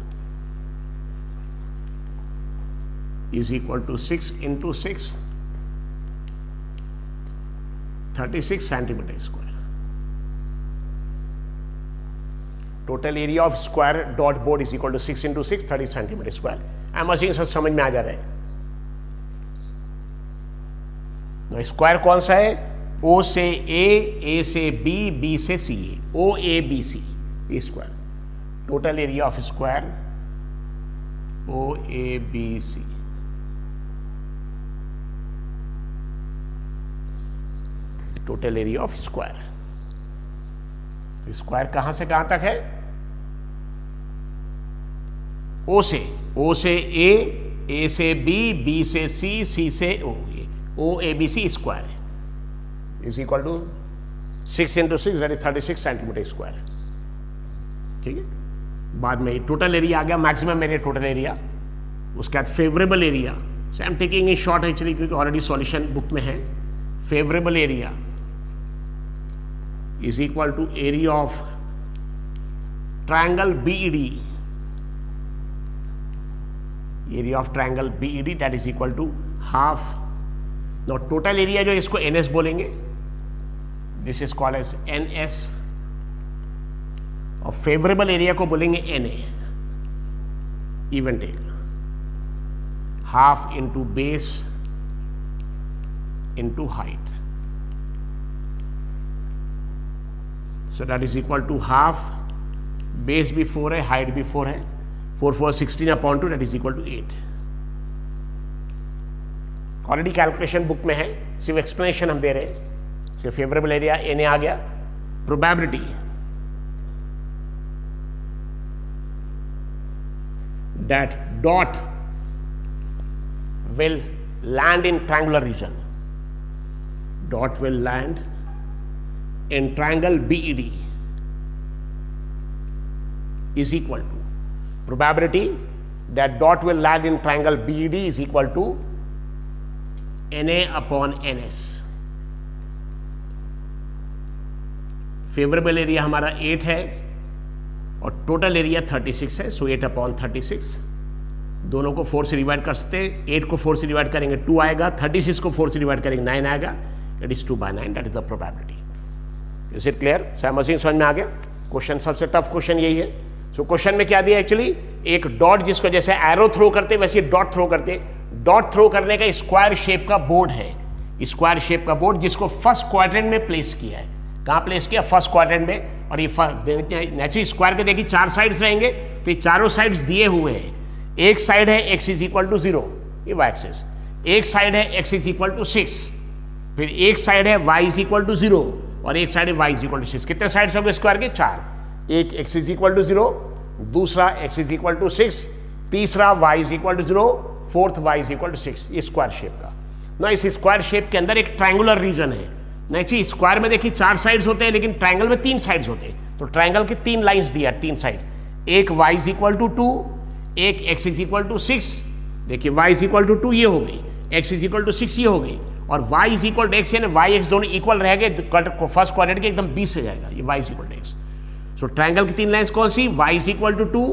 is equal to 6 into 6, 36 centimeter square. Total area of square dot board is equal to 6 into 6, 30 centimeter square. I'm assuming सब समझ में आ जा रहा है। स्क्वायर कौन सा है, O से A से B, B से C, OABC square. Total area of square OABC, total area of square. Square कहां से कहां तक है, O से A से B, B से C, C से O, ये OABC स्क्वायर है, is equal to 6 × 6 that is 36 centimetre square. ठीक है, बाद में टोटल एरिया आ गया, मैक्सिमम एरिया टोटल एरिया, उसके बाद favourable area, I am taking in short actually क्योंकि ऑलरेडी सॉल्यूशन बुक में है। Favourable area is equal to area of triangle BED, area of triangle BED that is equal to half. Now total area जो इसको NS बोलेंगे, this is called as NS, और favorable area को बोलेंगे NA, even take half into base into height. So that is equal to half, base भी 4 है, हाइट भी 4 है, 4 4 16/2 that is equal to 8। Already calculation book में है, सिर्फ एक्सप्लेनेशन हम दे रहे हैं। सिर्फ फेवरेबल एरिया NA आ गया। Probability that dot will land in triangular region, dot will land in triangle BED is equal to probability that dot will land in triangle BED is equal to NA/NS। Favourable area हमारा 8 है और टोटल एरिया 36 है, सो 8/36। दोनों को 4 से डिवाइड कर सकते हैं। 8 को 4 से डिवाइड करेंगे 2 आएगा, 36 को 4 से डिवाइड करेंगे 9 आएगा, it is 2/9, that is the probability. Is it clear? Machine समझ में आ गया? क्वेश्चन सबसे टफ क्वेश्चन यही है। सो क्वेश्चन में क्या दिया एक्चुअली, एक डॉट जिसको जैसे एरो थ्रो करते वैसे डॉट थ्रो करते, डॉट थ्रो करने का स्क्वायर शेप का बोर्ड है, स्क्वायर शेप का बोर्ड जिसको फर्स्ट क्वाड्रेंट में प्लेस किया है। कहाँ प्लेस किया? फर्स्ट क्वाड्रेंट में। और ये नेचुरली स्क्वायर के देखिए 4 साइड्स रहेंगे, तो ये चारों साइड्स दिए हुए हैं। एक साइड है x इज इक्वल टू 0, ये y एक्सिस, एक साइड है x इज इक्वल टू 6, फिर एक साइड है y इज इक्वल टू 0 और एक साइड है y इज इक्वल टू 6। कितने साइड्स होंगे स्क्वायर के? 4। एक x इज इक्वल टू 0, दूसरा x इज इक्वल टू 6, तीसरा y is equal to 0, fourth y is equal to 6। ये स्क्वायर शेप का ना, इस स्क्वायर शेप के अंदर एक ट्रायंगुलर रीजन है, नहीं चाहिए, स्क्वायर में देखिए 4 साइड्स होते हैं लेकिन ट्राइंगल में 3 साइड्स होते हैं, तो ट्राइंगल की 3 लाइंस दिया, 3 साइड्स, एक y इज इक्वल टू 2, एक x इज इक्वल टू 6, देखिए y इज इक्वल टू 2 ये हो गई, x इज इक्वल टू 6 ये हो गई, और y is equal to x, यानी y x दोनों इक्वल रह गए, फर्स्ट क्वाड्रेंट के एकदम 20 से जाएगा, ये y is equal to x। So triangle की 3 लाइंस कौन सी, y is equal to 2,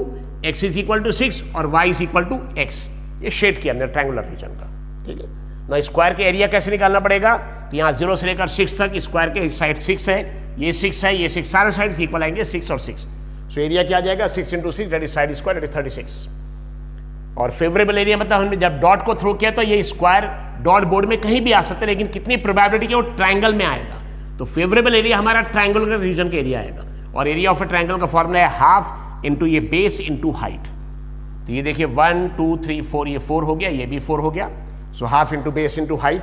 x is equal to 6 और y is equal to x, ये शेड किया हमने ट्राइंगुलर रीजन का, ठीक है ना। स्क्वायर के एरिया कैसे निकालना पड़ेगा, तो यहाँ 0 से लेकर 6 तक स्क्वायर के साइड 6 है, ये 6 है, ये 6, सारे साइड इक्वल आएंगे 6 और 6, सो एरिया क्या आ जाएगा 6 into 6 that is side square that is 36। और फेवरेबल एरिया मतलब हमने जब डॉट को थ्रो किया तो ये स्क्वायर डॉट बोर्ड में कहीं भी आ सकते हैं, लेकिन कितनी प्रोबेबिलिटी कि वो ट्राइंगल में आएगा, तो फेवरेबल एरिया हमारा ट्राइंगल के रीजन का एरिया आएगा, और एरिया ऑफ ए ट्राइंगल का फॉर्मूला है हाफ इंटू ये बेस इंटू हाइट। तो ये देखिए 1 2 3 4, ये 4 हो गया, ये भी 4 हो गया, so half into base into height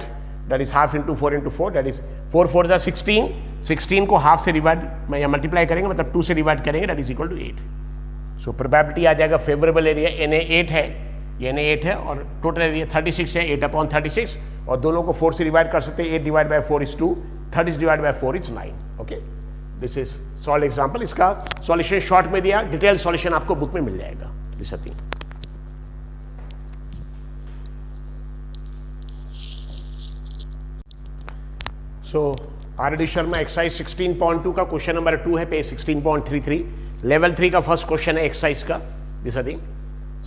that is half into 4 into 4 that is 4 4 जा 16, 16 को हाफ से डिवाइड में या मल्टीप्लाई करेंगे मतलब 2 से डिवाइड करेंगे that is equal to 8। So probability आ जाएगा फेवरेबल एरिया Na 8 है, ये Na 8 है, और टोटल एरिया 36 है, 8/36, और दोनों को 4 से डिवाइड कर सकते हैं, 8 divide by 4 is 2, 30 divide by 4 is 9। Okay, this is solve example, इसका सॉल्यूशन शॉर्ट में दिया, डिटेल सॉल्यूशन आपको बुक में मिल जाएगा। This thing so RD. Sharma exercise 16.2 का क्वेश्चन नंबर 2 है, पेज 16.33, लेवल 3 का फर्स्ट क्वेश्चन है एक्सरसाइज का, this thing.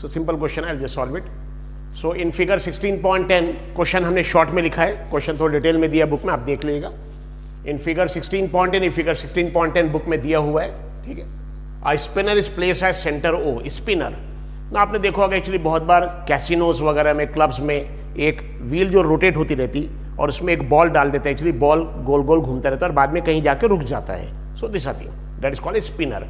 So simple question है, just solve it. So in figure 16.10 question हमने शॉर्ट में लिखा है, क्वेश्चन थोड़ा डिटेल में दिया बुक में, आप देख लीजिएगा। इन फिगर 16.10, इन फिगर 16.10 बुक में दिया हुआ है, ठीक है। आ स्पिनर इज प्लेस है सेंटर ओ, स्पिनर ना आपने देखा होगा एक्चुअली बहुत बार कैसीनोज वगैरह में, क्लब्स में एक व्हील जो रोटेट होती रहती और उसमें एक बॉल डाल देते हैं, एक्चुअली बॉल गोल गोल घूमता रहता है और बाद में कहीं जाके रुक जाता है, so this thing that is called a spinner.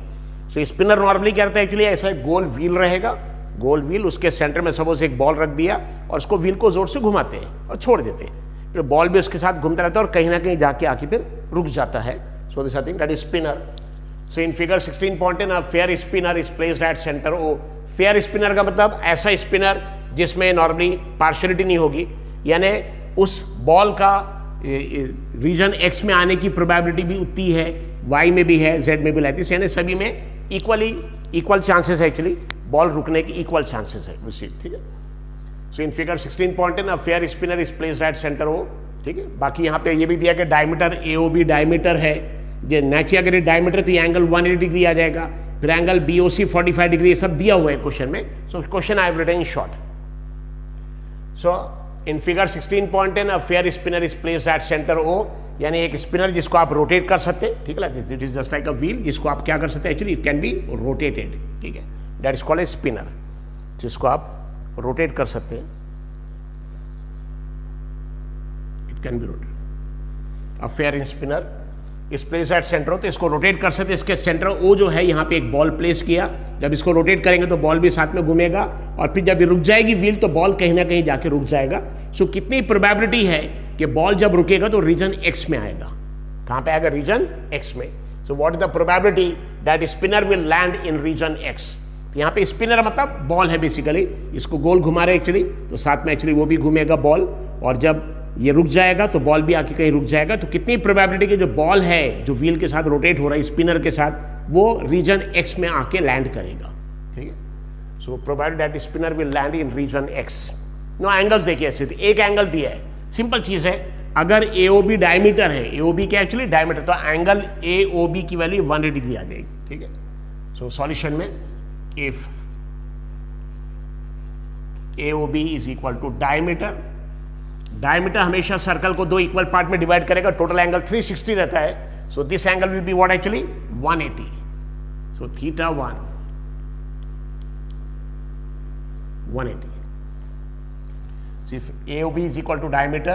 So spinner normally क्या रहता है, एक्चुअली ऐसा गोल व्हील रहेगा, गोल व्हील, उसके सेंटर में सपोज एक बॉल रख दिया और उसको व्हील को जोर से घुमाते हैं और छोड़ देते हैं, फिर बॉल भी उसके साथ घूमता रहता है और कहीं ना कहीं जाके आके फिर रुक जाता है, so this thing that is spinner. So in figure 16.10 a fair spinner is placed at centre O. Fair spinner का मतलब ऐसा स्पिनर जिसमें नॉर्मली पार्शियलिटी नहीं होगी, यानी उस बॉल का रीजन एक्स में आने की प्रोबेबिलिटी भी उतनी है, वाई में भी है, जेड में भी रहती है, यानी सभी में इक्वल चांसेस है, एक्चुअली बॉल रुकने की इक्वल चांसेस है, ठीक है। So in figure 16.10 a fair spinner is placed at centre O, ठीक है। बाकी यहाँ पे ये भी दिया कि डायमीटर AOB डायमीटर है, जो नेचुरली अगर डायमीटर तो ये एंगल 180 डिग्री आ जाएगा, फिर एंगल BOC 45 डिग्री, ये सब दिया हुआ है क्वेश्चन में। सो question I have written in short. So in figure 16.10 a fair spinner is placed at centre O, यानी एक स्पिनर जिसको आप रोटेट कर सकते हैं, ठीक है, that is just like a wheel, जिसको आप क्या कर सकते हैं, actually it can be rotated, ठीक है, that is called a spinner, जिसको आप रोटेट कर सकते हैं, it can be rotate. A fair spinner is place at centre हो, तो इसको रोटेट कर सकते हैं, इसके सेंटर ओ जो है यहाँ पे एक बॉल प्लेस किया, जब इसको रोटेट करेंगे तो बॉल भी साथ में घूमेगा, और फिर जब ये रुक जाएगी व्हील तो बॉल कहीं ना कहीं जाके रुक जाएगा। सो कितनी प्रोबेबिलिटी है कि बॉल जब रुकेगा तो रीजन एक्स में आएगा, कहाँ पे आएगा, रीजन एक्स में। So what is the probability that spinner will land in region X. यहाँ पे स्पिनर मतलब बॉल है बेसिकली, इसको गोल घुमा रहे एक्चुअली, तो साथ में एक्चुअली वो भी घूमेगा बॉल, और जब ये रुक जाएगा तो बॉल भी आके कहीं रुक जाएगा, तो कितनी प्रोबेबिलिटी कि जो बॉल है जो व्हील के साथ रोटेट हो रहा है स्पिनर के साथ, वो रीजन एक्स में आके लैंड करेगा, ठीक है। So provide that spinner will land in region X. No angles देखिए, ऐसे एक एंगल दिया है, सिंपल चीज है, अगर AOB डायमीटर है, AOB क्या एक्चुअली डायमीटर, तो एंगल AOB की वैल्यू 180 डिग्री आ जाएगी, ठीक है। सो सॉल्यूशन में if AOB is equal to diameter, diameter हमेशा सर्कल को 2 इक्वल पार्ट में डिवाइड करेगा, टोटल एंगल 360 रहता है, so this angle will be what actually 180, so theta 180। So if AOB is equal to diameter,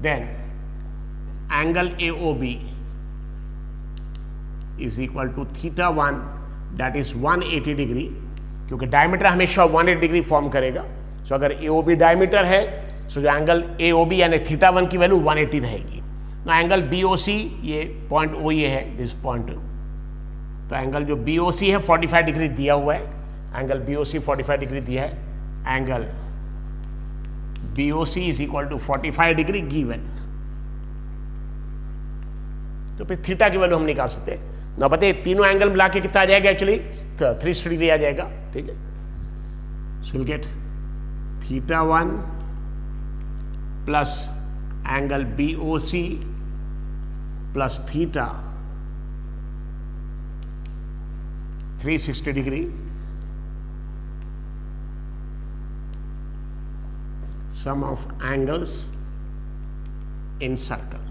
then angle AOB is equal to theta 1 that is 180 degree, क्योंकि डायमीटर हमेशा 180 डिग्री फॉर्म करेगा। सो अगर AOB डायमीटर है, सो जो एंगल AOB यानी थीटा 1 की वैल्यू 180 रहेगी। ना एंगल BOC, ये पॉइंट O ये है, दिस पॉइंट, तो एंगल जो BOC है 45 डिग्री दिया हुआ है, एंगल BOC 45 डिग्री दिया है, angle BOC is equal to 45 degree given. तो फिर थीटा की वैल्यू हम निकाल सकते हैं ना। पता है तीनों एंगल मिला के कितना आ जाएगा, एक्चुअली 360 डिग्री आ जाएगा। ठीक है, so will get θ1 plus angle BOC plus theta 360 degree sum of angles in circle.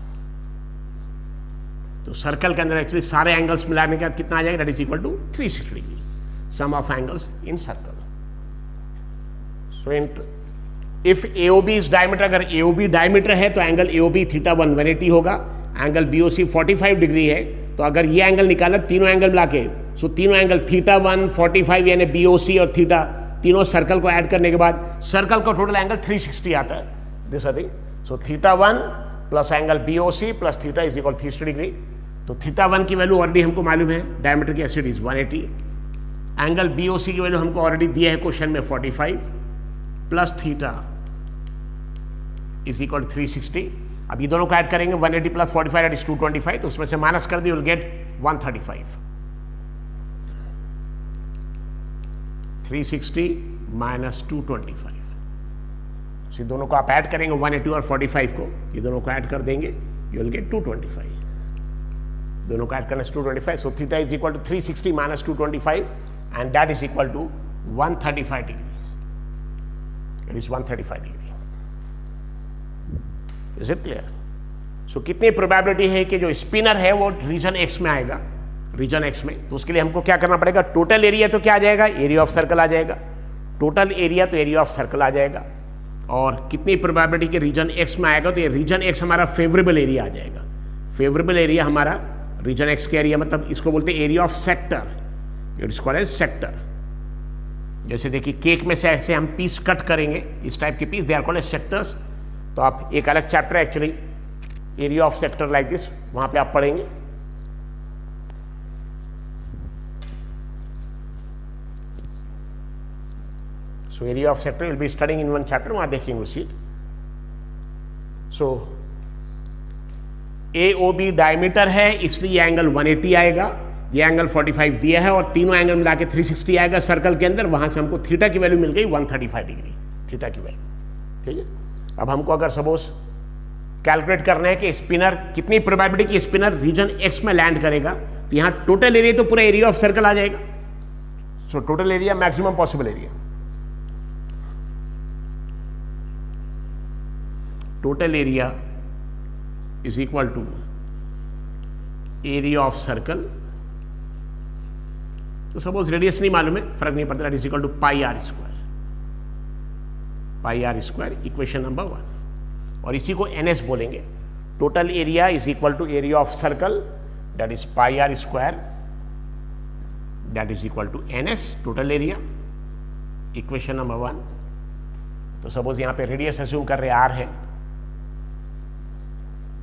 तो सर्कल के अंदर एक्चुअली सारे एंगल्स मिलाने के बाद कितना आ जाएगा, that is equal to 360 degree sum of angles in circle. So in if AOB is diameter, अगर AOB डायमीटर है तो एंगल AOB θ1 180 होगा, एंगल BOC 45 डिग्री है। तो अगर ये एंगल निकालना तीनों एंगल मिला के, सो तीनों एंगल θ1 45 यानी BOC और थीटा तीनों सर्कल को ऐड करने के बाद सर्कल का टोटल एंगल 360 आता है। This thing, so θ1 plus angle BOC plus theta is equal 360 degree. तो θ1 की वैल्यू ऑलरेडी हमको मालूम है, डायमीटर की एसिड इज 180, एंगल BOC की वैल्यू हमको ऑलरेडी दिया है क्वेश्चन में 45 प्लस थीटा इज इक्वल 360। अब ये दोनों को ऐड करेंगे, 180 प्लस 45 दैट इज 225, तो उसमें से माइनस कर दिए, विल गेट 135। 360 माइनस 225, ये दोनों को आप ऐड करेंगे 180 और 45 को, ये दोनों को ऐड कर देंगे, यू विल गेट 225। दोनों को ऐड करना है 225, so theta is equal to 360 minus 225 and that is equal to 135 degree. It is 135 degree. Is it clear? So कितनी प्रोबेबिलिटी है कि जो स्पिनर है वो रीजन एक्स में आएगा, रीजन एक्स में। तो उसके लिए हमको क्या करना पड़ेगा, टोटल एरिया तो क्या आ जाएगा, एरिया ऑफ सर्कल आ जाएगा, टोटल एरिया तो एरिया ऑफ सर्कल आ जाएगा। और कितनी प्रोबेबिलिटी के रीजन एक्स में आएगा, तो ये रीजन एक्स हमारा फेवरेबल एरिया आ जाएगा। फेवरेबल एरिया हमारा रीजन एक्स के एरिया, मतलब इसको बोलते हैं area of sector, it is called as sector. जैसे देखिए केक में से ऐसे हम पीस कट करेंगे, इस टाइप के piece, they are called as sectors. तो आप एक अलग chapter actually area of sector like this, वहां पे आप पढ़ेंगे। So area of sector will be studying in one chapter, वहां देखेंगे उस सीट। सो AOB डायमीटर है, इसलिए एंगल 180 आएगा, ये एंगल 45 दिया है और तीनों एंगल मिला के 360 आएगा सर्कल के अंदर। वहां से हमको थीटा की वैल्यू मिल गई 135 डिग्री, थीटा की वैल्यू। ठीक है, अब हमको अगर सपोज कैलकुलेट करना है कि स्पिनर कितनी प्रोबेबिलिटी कि स्पिनर रीजन एक्स में लैंड करेगा, तो यहां टोटल एरिया तो पूरा एरिया ऑफ सर्कल आ जाएगा। So total area maximum possible area, total area is equal to area of circle. तो सपोज रेडियस नहीं मालूम है, फर्क नहीं पड़ता, that is equal to pi are square, pi are square, equation number 1। और इसी को NS बोलेंगे। Total area is equal to area of circle, that is pi are square, that is equal to NS, total area, equation number 1। तो सपोज यहां पे रेडियस अज्यूम कर रहे R है,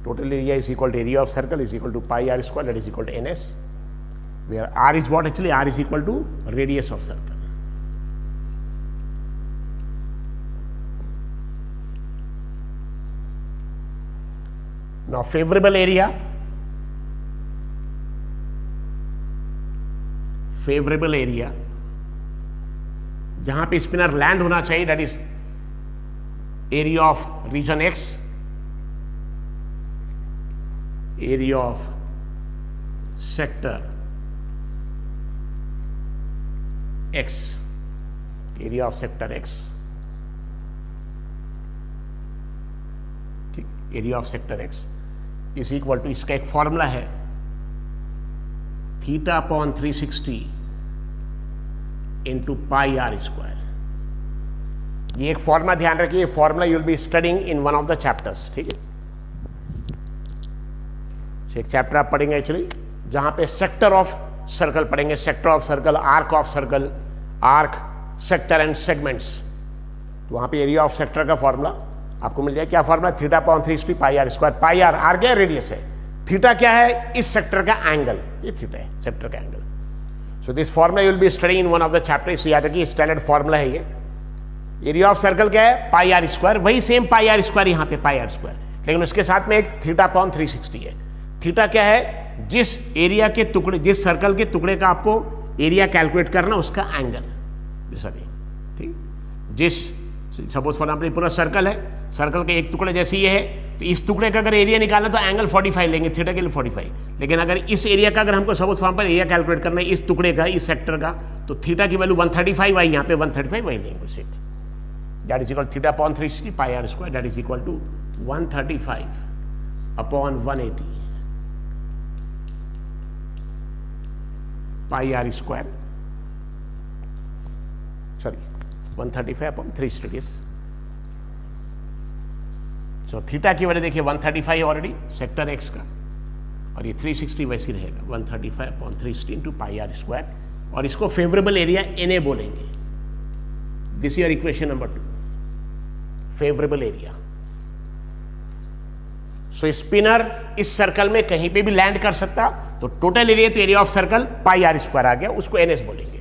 total area is equal to area of circle is equal to pi r square, that is equal to NS, where R is what, actually R is equal to radius of circle. Now favorable area, favorable area जहां पे स्पिनर लैंड होना चाहिए, that is area of region X, area of sector X, area of sector X, ठीक, area of sector X is equal to, इसका एक फॉर्मूला है theta upon 360 into pi are square. ये एक फॉर्मूला ध्यान रखिए, formula you will be studying in one of the chapters. ठीक है, एक चैप्टर आप पढ़ेंगे एक्चुअली जहां पे सेक्टर ऑफ सर्कल पढ़ेंगे, sector of circle, arc of circle, arc, sector and segments. तो वहां पे एरिया ऑफ सेक्टर का फॉर्मूला आपको मिल जाए। क्या formula, theta upon 360 pi are square. Pi r, r क्या रेडियस है, थीटा क्या है इस सेक्टर का एंगल, ये थीटा है सेक्टर का angle. So this formula you will be studying in one of the chapter. इसलिए याद रखिए स्टैंडर्ड फॉर्मूला है ये। एरिया ऑफ सर्कल क्या है, पाई आर स्क्वायर, वही सेम पाई आर स्क्वायर यहाँ पे पाई आर स्क्वायर, लेकिन उसके साथ में एक थीटा अपॉन 360 है। थीटा क्या है, जिस एरिया के टुकड़े, जिस सर्कल के टुकड़े का आपको एरिया कैलकुलेट करना उसका एंगल, जैसा नहीं, ठीक, जिस सपोज फॉर एग्जाम्पल पूरा सर्कल है, सर्कल के एक टुकड़े जैसे ये है, तो इस टुकड़े का अगर एरिया निकालना तो एंगल 45 लेंगे, थीटा के लिए 45। लेकिन अगर इस एरिया का अगर हमको suppose for example area calculate करना है इस टुकड़े का, इस सेक्टर का, तो थीटा की वैल्यू 135 आई, यहाँ पे 135 वही लेंगे उसे, that is equal theta upon 360 pi are square, that is equal to 135 upon 180 pi are square, sorry 135 upon 360। So theta की वैल्यू देखिए 135 ऑलरेडी सेक्टर एक्स का, और ये 360 वैसे ही रहेगा 135 upon 360 into pi are square, और इसको फेवरेबल एरिया एनए बोलेंगे। This your equation number 2, favourable area. So spinner इस सर्कल में कहीं पे भी लैंड कर सकता, तो टोटल एरिया तो area of circle pi are square आ गया, उसको एनएस बोलेंगे।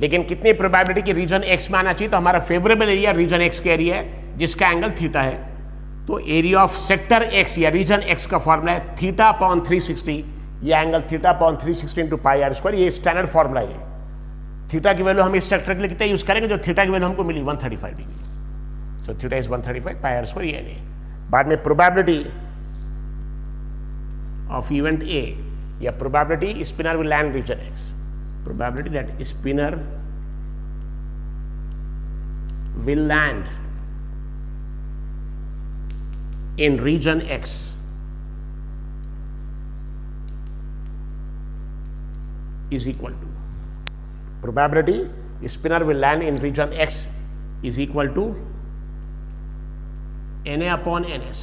लेकिन कितनी प्रोबेबिलिटी कि रीजन एक्स में आना चाहिए, तो हमारा फेवरेबल एरिया रीजन एक्स का एरिया है जिसका एंगल थीटा है, तो एरिया ऑफ सेक्टर एक्स या रीजन एक्स का फॉर्मूला है थीटा अपॉन 360, ये angle theta upon 360 into pi are square, ये स्टैंडर्ड फॉर्मूला है। थीटा की वैल्यू हम इस सेक्टर के लिए कितना यूज करेंगे, जो थीटा की वैल्यू हमको मिली 135 degree, so theta is 135 pi are square, ये नहीं। बाद में प्रोबेबिलिटी ऑफ इवेंट ए या probability spinner will land region X, probability that spinner will land in region X is equal to, probability spinner will land in region X is equal to Na upon Ns।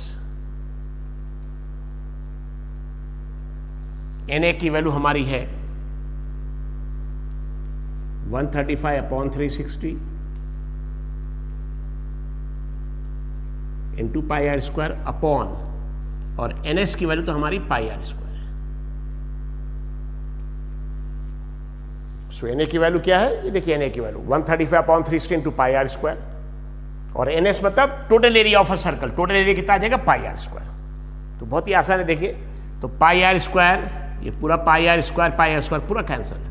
Na की वैल्यू हमारी है 135 upon 360 into pi are square upon, और एनएस की वैल्यू तो हमारी पाई आर स्क्वायर है। सो एनए की वैल्यू क्या है, ये देखिए एनए की value 135 upon 360 into pi are square, और एनएस मतलब total area of a circle, total area कितना आ जाएगा पाई आर स्क्वायर। तो बहुत ही आसान है, देखिए तो पाई आर स्क्वायर, ये पूरा पाई आर स्क्वायर पूरा cancel,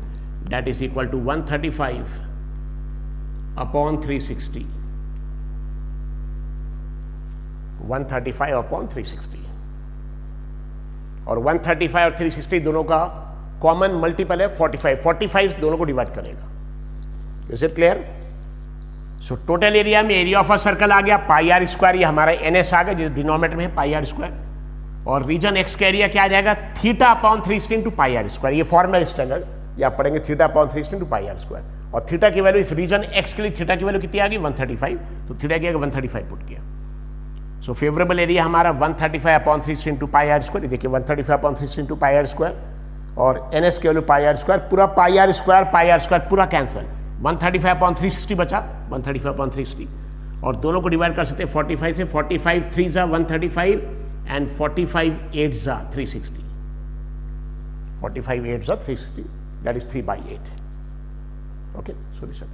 that is equal to 135 upon 360, 135 upon 360, और 135 और 360 दोनों का कॉमन मल्टीपल है 45, 45 दोनों को डिवाइड करेगा। Is it clear? So total area में एरिया ऑफ अ सर्कल आ गया पाई आर स्क्वायर, ये हमारा एनएस आ गया जो डिनोमिनेटर में है पाई आर स्क्वायर, और रीजन एक्स का एरिया क्या आ जाएगा theta upon 360 into pi are square, ये फॉर्मूला स्टैंडर्ड, या आप पढ़ेंगे theta upon 360 into pi are square, और थीटा की वैल्यू इस रीजन एक्स के लिए थीटा की वैल्यू कितनी आ गई 135, तो थीटा की 135 पुट किया। सो फेवरेबल एरिया हमारा 135 upon 360 into pi are square, देखिए 135 upon 360 into pi are square, और एनएस की वैल्यू पाई आर स्क्वायर, पूरा पाई आर स्क्वायर पूरा कैंसल, 135 अपॉन 360 बचा, 135 अपॉन 360, और दोनों को डिवाइड कर सकते हैं 45 से, 45 3 जा 135 एंड 45 8 जा 360, 45 8 जा 360, that is 3/8. Okay, so this is